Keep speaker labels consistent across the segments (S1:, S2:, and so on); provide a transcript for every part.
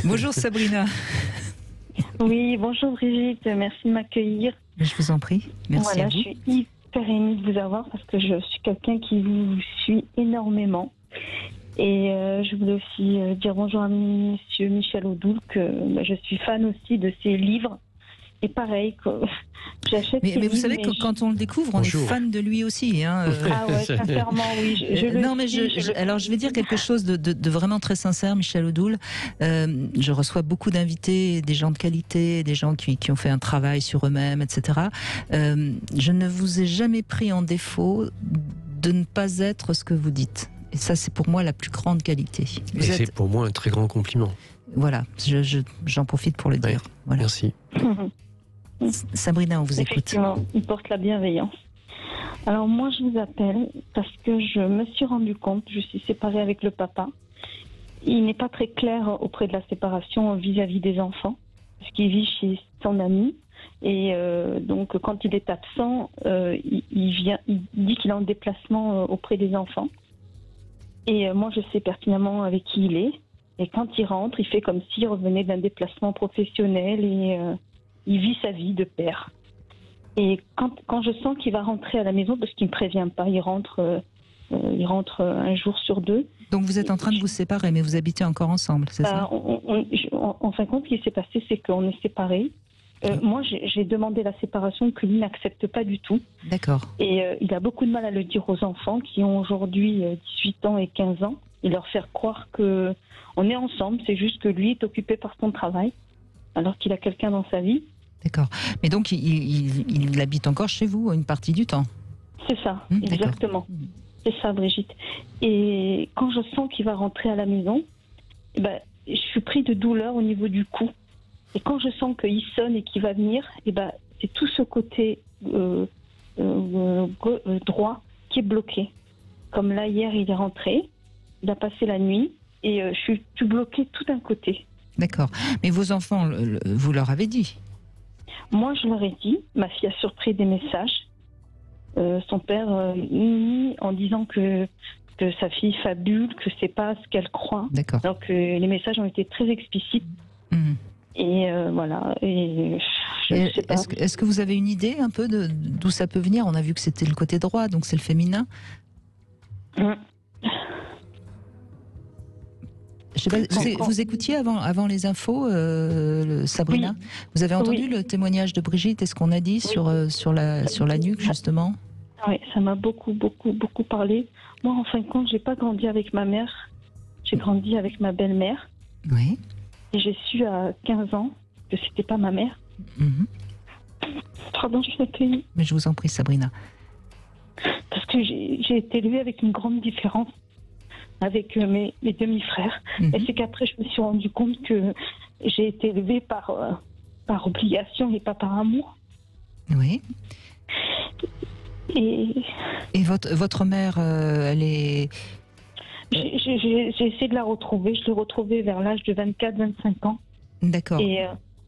S1: Bonjour Sabrina.
S2: Oui, bonjour Brigitte, merci de m'accueillir.
S1: Je vous en prie, merci à vous.
S2: Je suis hyper émue de vous avoir parce que je suis quelqu'un qui vous suit énormément. Et je voulais aussi dire bonjour à monsieur Michel Odoul, que je suis fan aussi de ses livres. Et pareil, j'achète ses livres.
S1: Mais vous savez que quand on le découvre, on est fan de lui aussi. Hein.
S2: Ah ouais, sincèrement, oui.
S1: Alors je vais dire quelque chose de vraiment très sincère, Michel Odoul. Je reçois beaucoup d'invités, des gens de qualité, des gens qui ont fait un travail sur eux-mêmes, etc. Je ne vous ai jamais pris en défaut de ne pas être ce que vous dites. Et ça, c'est pour moi la plus grande qualité.
S3: C'est pour moi un très grand compliment.
S1: Voilà, j'en profite pour le dire. Voilà.
S3: Merci.
S1: Sabrina, on vous écoute.
S2: Effectivement, il porte la bienveillance. Alors moi, je vous appelle parce que je me suis rendu compte, je suis séparée avec le papa. Il n'est pas très clair auprès de la séparation vis-à-vis des enfants, parce qu'il vit chez son ami. Et donc, quand il est absent, il dit qu'il est en déplacement auprès des enfants. Et moi, je sais pertinemment avec qui il est. Et quand il rentre, il fait comme s'il revenait d'un déplacement professionnel et il vit sa vie de père. Et quand je sens qu'il va rentrer à la maison, parce qu'il ne me prévient pas, il rentre un jour sur deux.
S1: Donc vous êtes en train de vous séparer, mais vous habitez encore ensemble, c'est ça ?
S2: En fin de compte, ce qui s'est passé, c'est qu'on est séparés. Moi, j'ai demandé la séparation que lui n'accepte pas du tout.
S1: D'accord.
S2: Et il a beaucoup de mal à le dire aux enfants qui ont aujourd'hui 18 ans et 15 ans. Et leur faire croire qu'on est ensemble, c'est juste que lui est occupé par son travail, alors qu'il a quelqu'un dans sa vie.
S1: D'accord. Mais donc, il habite encore chez vous une partie du temps ?
S2: C'est ça, exactement. C'est ça, Brigitte. Et quand je sens qu'il va rentrer à la maison, je suis pris de douleur au niveau du cou. Et quand je sens qu'il sonne et qu'il va venir, c'est tout ce côté droit qui est bloqué. Comme là, hier, il est rentré, il a passé la nuit, et je suis bloquée tout d'un côté.
S1: D'accord. Mais vos enfants, vous leur avez dit ?
S2: Moi, je leur ai dit. Ma fille a surpris des messages. Son père en disant que sa fille fabule, que c'est pas ce qu'elle croit.
S1: D'accord.
S2: Donc les messages ont été très explicites. Mmh. Et voilà. Et je sais pas.
S1: Est-ce que vous avez une idée un peu d'où ça peut venir ? On a vu que c'était le côté droit, donc c'est le féminin. Je sais pas, vous écoutiez avant les infos, Sabrina ? Oui. Vous avez entendu le témoignage de Brigitte et ce qu'on a dit sur la nuque, justement ?
S2: Oui, ça m'a beaucoup parlé. Moi, en fin de compte, j'ai pas grandi avec ma mère. J'ai grandi avec ma belle-mère.
S1: Oui.
S2: Et j'ai su à 15 ans que c'était pas ma mère. Pardon, je suis accueillie.
S1: Mais je vous en prie, Sabrina.
S2: Parce que j'ai été élevée avec une grande différence avec mes demi-frères. Et c'est qu'après, je me suis rendu compte que j'ai été élevée par obligation et pas par amour.
S1: Oui. Et votre mère, elle est...
S2: J'ai essayé de la retrouver. Je l'ai retrouvée vers l'âge de 24-25 ans.
S1: D'accord.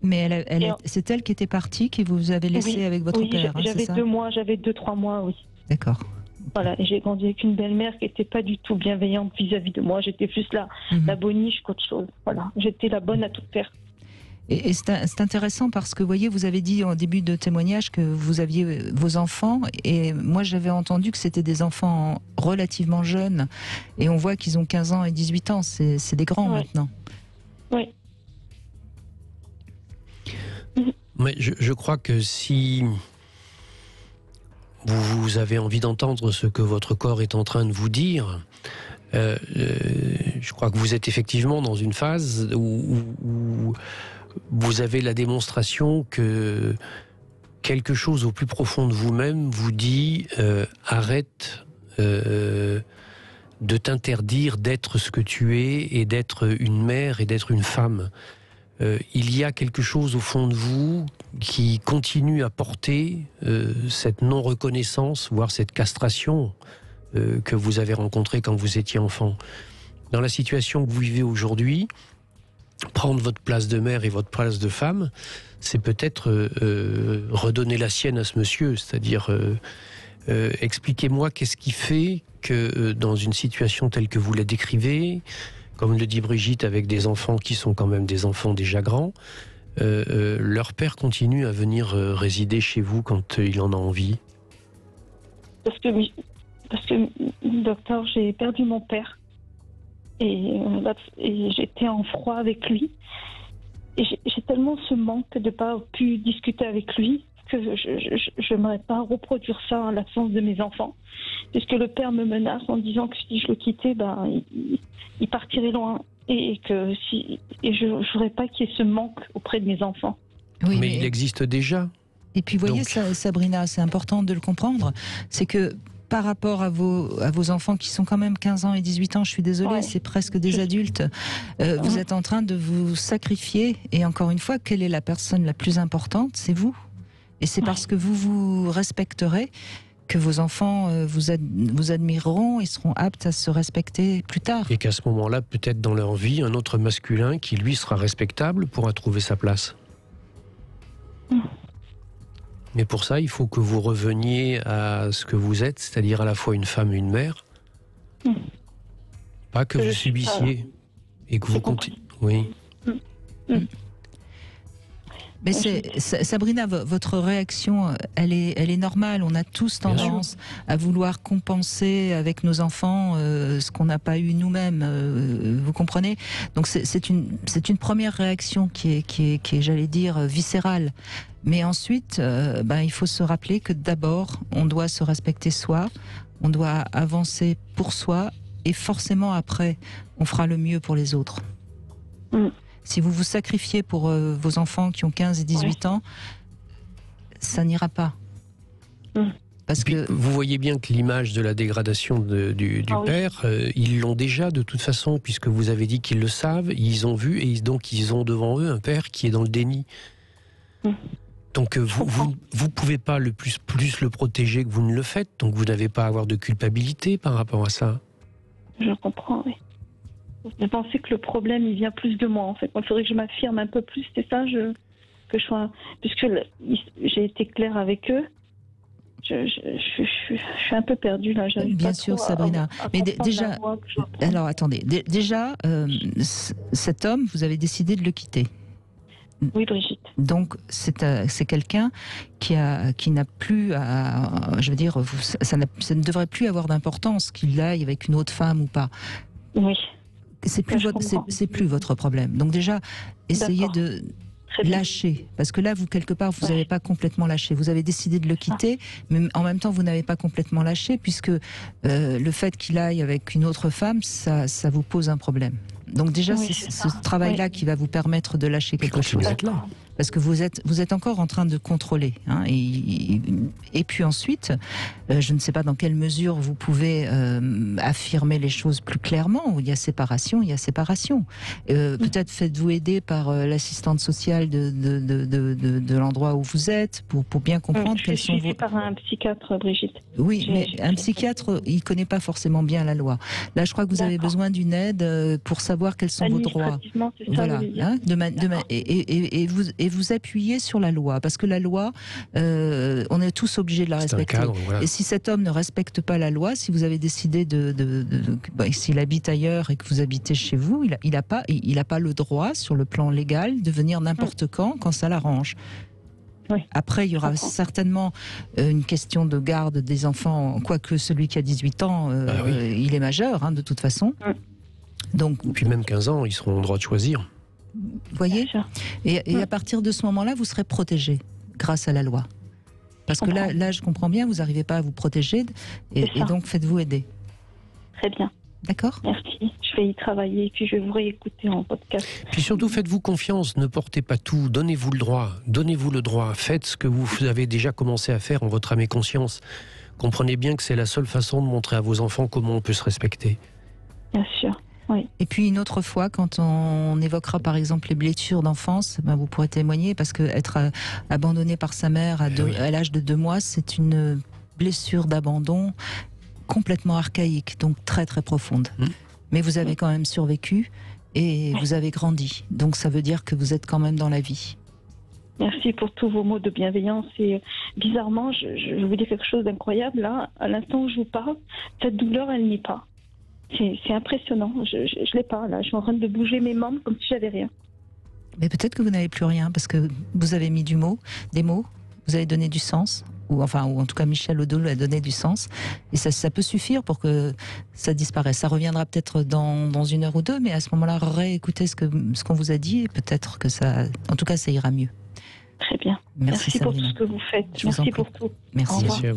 S1: Mais c'est elle qui était partie, qui vous avait laissé avec votre père,
S2: j'avais
S1: c'est ça ?
S2: 2 mois, j'avais 2-3 mois, oui.
S1: D'accord.
S2: Voilà, et j'ai grandi avec une belle-mère qui n'était pas du tout bienveillante vis-à-vis de moi. J'étais plus la boniche qu'autre chose. Voilà, j'étais la bonne à tout faire.
S1: Et c'est intéressant parce que, vous voyez, vous avez dit en début de témoignage que vous aviez vos enfants, et moi j'avais entendu que c'était des enfants relativement jeunes, et on voit qu'ils ont 15 ans et 18 ans, c'est des grands maintenant.
S2: Oui.
S3: Mais je crois que si vous avez envie d'entendre ce que votre corps est en train de vous dire, je crois que vous êtes effectivement dans une phase où vous avez la démonstration que quelque chose au plus profond de vous-même vous dit arrête de t'interdire d'être ce que tu es et d'être une mère et d'être une femme. Il y a quelque chose au fond de vous qui continue à porter cette non-reconnaissance, voire cette castration que vous avez rencontrée quand vous étiez enfant. Dans la situation que vous vivez aujourd'hui, prendre votre place de mère et votre place de femme, c'est peut-être redonner la sienne à ce monsieur, c'est-à-dire expliquez-moi qu'est-ce qui fait que dans une situation telle que vous la décrivez, comme le dit Brigitte, avec des enfants qui sont quand même des enfants déjà grands, leur père continue à venir résider chez vous quand il en a envie?
S2: Parce que, docteur, j'ai perdu mon père. Et j'étais en froid avec lui. Et j'ai tellement ce manque de ne pas pu discuter avec lui que je n'aimerais pas reproduire ça en l'absence de mes enfants. Puisque le père me menace en disant que si je le quittais, il partirait loin. Et je ne voudrais pas qu'il y ait ce manque auprès de mes enfants.
S1: Oui,
S3: mais il existe déjà.
S1: Et puis, vous voyez,
S3: Donc...
S1: Sabrina, c'est important de le comprendre, c'est que par rapport à vos enfants qui sont quand même 15 ans et 18 ans, je suis désolée,
S2: Ouais.
S1: c'est presque des adultes, vous êtes en train de vous sacrifier. Et encore une fois, quelle est la personne la plus importante? C'est vous. Et c'est parce que vous vous respecterez que vos enfants vous admireront et seront aptes à se respecter plus tard.
S3: Et qu'à ce moment-là, peut-être dans leur vie, un autre masculin qui, lui, sera respectable pourra trouver sa place. Mais pour ça, il faut que vous reveniez à ce que vous êtes, c'est-à-dire à la fois une femme et une mère. Pas que vous subissiez et que vous continuez. Oui.
S1: Mais Sabrina, votre réaction, elle est normale. On a tous tendance à vouloir compenser avec nos enfants ce qu'on n'a pas eu nous-mêmes. Vous comprenez? Donc c'est une première réaction qui est, j'allais dire, viscérale. Mais ensuite, il faut se rappeler que d'abord, on doit se respecter soi, on doit avancer pour soi, et forcément après, on fera le mieux pour les autres. Si vous vous sacrifiez pour vos enfants qui ont 15 et 18 ans, ça n'ira pas. Parce que
S3: vous voyez bien que l'image de la dégradation du père, ils l'ont déjà de toute façon, puisque vous avez dit qu'ils le savent, ils ont vu, et donc ils ont devant eux un père qui est dans le déni. Donc vous pouvez pas plus le protéger que vous ne le faites, donc vous n'avez pas à avoir de culpabilité par rapport à ça.
S2: Je comprends, oui. Je pensais que le problème, il vient plus de moi, en fait. Il faudrait que je m'affirme un peu plus, c'est ça, que je sois... Puisque j'ai été claire avec eux, je suis un peu perdue, là.
S1: Bien sûr, Sabrina. Mais déjà... Alors, attendez. Déjà, cet homme, vous avez décidé de le quitter.
S2: Oui, Brigitte.
S1: Donc, c'est quelqu'un qui n'a plus à... Je veux dire, ça ne devrait plus avoir d'importance qu'il aille avec une autre femme ou pas.
S2: Oui.
S1: C'est plus votre problème. Donc déjà, essayez de lâcher. Parce que là, quelque part, vous n'avez pas complètement lâché. Vous avez décidé de le quitter, mais en même temps, vous n'avez pas complètement lâché, puisque le fait qu'il aille avec une autre femme, ça vous pose un problème. Donc déjà, c'est ce travail-là qui va vous permettre de lâcher quelque chose. Parce que vous êtes encore en train de contrôler. Hein, et puis ensuite, je ne sais pas dans quelle mesure vous pouvez affirmer les choses plus clairement. Où il y a séparation, il y a séparation. Peut-être faites-vous aider par l'assistante sociale de l'endroit où vous êtes pour bien comprendre quels sont vos... Je suis
S2: par un psychiatre, Brigitte.
S1: Oui, mais un psychiatre, il connaît pas forcément bien la loi. Là, je crois que vous avez besoin d'une aide pour savoir quels sont vos droits. Voilà, hein, et vous appuyez sur la loi, parce que la loi, on est tous obligés de la respecter.
S3: Cadre, voilà.
S1: Et si cet homme ne respecte pas la loi, si vous avez décidé s'il habite ailleurs et que vous habitez chez vous, il a pas le droit, sur le plan légal, de venir n'importe quand ça l'arrange.
S2: Oui.
S1: Après, il y aura certainement une question de garde des enfants, quoique celui qui a 18 ans, il est majeur, hein, de toute façon. Donc,
S3: puis même 15 ans, ils seront en droit de choisir.
S1: Vous voyez ? Et à partir de ce moment-là, vous serez protégé grâce à la loi. Parce que là, je comprends bien, vous n'arrivez pas à vous protéger, et donc faites-vous aider.
S2: Très bien. D'accord ? Merci. Je vais y travailler, et puis je vais vous réécouter en podcast.
S3: Puis surtout, faites-vous confiance, ne portez pas tout, donnez-vous le droit, faites ce que vous avez déjà commencé à faire en votre âme et conscience. Comprenez bien que c'est la seule façon de montrer à vos enfants comment on peut se respecter.
S2: Bien sûr. Oui.
S1: Et puis une autre fois, quand on évoquera par exemple les blessures d'enfance, vous pourrez témoigner, parce que être abandonné par sa mère à l'âge de 2 mois, c'est une blessure d'abandon complètement archaïque, donc très très profonde. Mais vous avez quand même survécu et vous avez grandi, donc ça veut dire que vous êtes quand même dans la vie.
S2: Merci pour tous vos mots de bienveillance. Et bizarrement, je vais vous dire quelque chose d'incroyable là. À l'instant où je vous parle, cette douleur, elle n'est pas. C'est impressionnant. Je l'ai pas là. Je suis en train de bouger mes membres comme si j'avais rien.
S1: Mais peut-être que vous n'avez plus rien parce que vous avez mis des mots, vous avez donné du sens, ou en tout cas Michel Odoul a donné du sens, et ça peut suffire pour que ça disparaisse. Ça reviendra peut-être dans 1 heure ou 2, mais à ce moment-là, réécoutez ce qu'on vous a dit et peut-être que en tout cas, ça ira mieux.
S2: Très bien.
S1: Merci
S2: pour tout
S1: Sabrina.
S2: ce que vous faites.
S1: Je vous en
S2: Merci
S1: prie.
S2: pour tout.
S1: Merci.
S2: Au revoir.
S3: Merci à vous.